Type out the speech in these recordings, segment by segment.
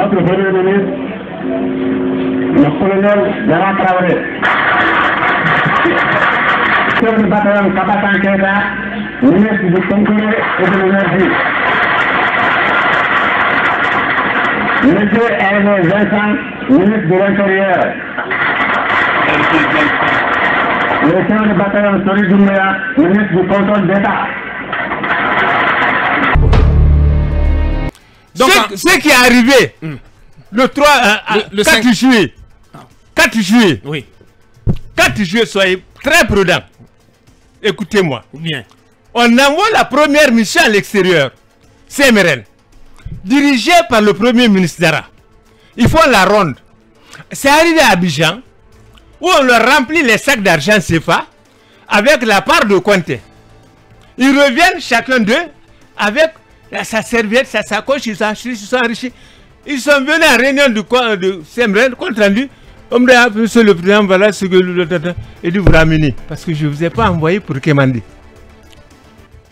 notre premier ministre, le colonel Yara Traoré, chef du bataillon Kapatan Keita, ministre du Contrôle et de l'énergie. Monsieur Hervé Vincent, ministre de l'Intérieur. Le chef du bataillon Sori Doumbouya, ministre du Contrôle d'État. Donc, ce qui est arrivé le 4 juillet, 4 juillet, oui. 4 juillet, soyez très prudents. Écoutez-moi. Bien. On envoie la première mission à l'extérieur, CMRN, dirigée par le premier ministre Dara. Ils font la ronde. C'est arrivé à Abidjan, où on leur remplit les sacs d'argent CFA avec la part de Conté. Ils reviennent chacun d'eux avec sa serviette, sa sacoche, ils sont enrichis. Ils sont venus en réunion de CMRN, compte rendu. Monsieur le président, voilà ce que il dit vous ramenez. Parce que je ne vous ai pas envoyé pour commander.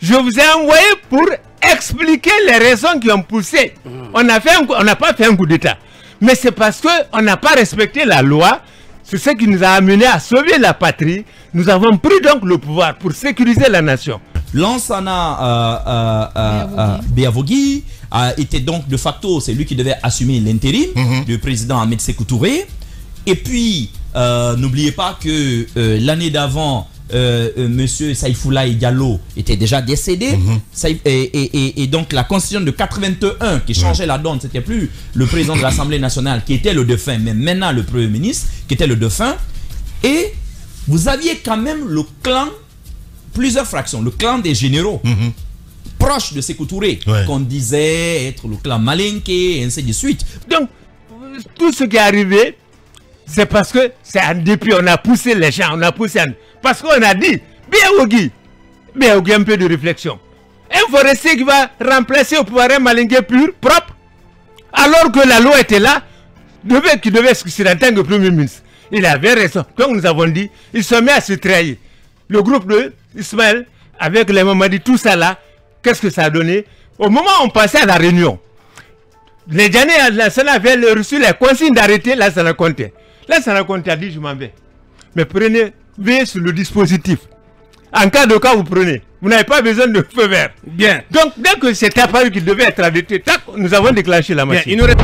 Je vous ai envoyé pour expliquer les raisons qui ont poussé. On n'a pas fait un coup d'État. Mais c'est parce qu'on n'a pas respecté la loi. C'est ce qui nous a amené à sauver la patrie. Nous avons pris donc le pouvoir pour sécuriser la nation. Lansana Béavogui était donc de facto, c'est lui qui devait assumer l'intérim du président Ahmed Sékou Touré. Et puis, n'oubliez pas que l'année d'avant, monsieur Saïfoulaye Diallo était déjà décédé. Et donc, la constitution de 81 qui changeait la donne, c'était plus le président de l'Assemblée nationale qui était le défunt, mais maintenant le premier ministre qui était le défunt. Et vous aviez quand même le clan, plusieurs fractions, le clan des généraux. Proche de Sékou Touré, qu'on disait être le clan Malinké, et ainsi de suite. Donc, tout ce qui est arrivé, c'est parce que c'est un dépit, on a poussé les gens, parce qu'on a dit, Béaougui, un peu de réflexion. Un forestier qui va remplacer au pouvoir un Malinké pur, propre, alors que la loi était là, qui devait se en tant que premier ministre. Il avait raison. Comme nous avons dit, ils sont mis à se trahir. Le groupe de Ismaël, avec les Mamadi, tout ça là, qu'est-ce que ça a donné? Au moment où on passait à la réunion, les Djanais, Lansana avait reçu les consignes d'arrêter Lansana Conté. Lansana Conté a dit, je m'en vais. Mais veillez sur le dispositif. En cas de cas, vous prenez. Vous n'avez pas besoin de feu vert. Bien. Donc, dès que c'est apparu qu'il devait être arrêté, tac, nous avons déclenché la machine. Bien.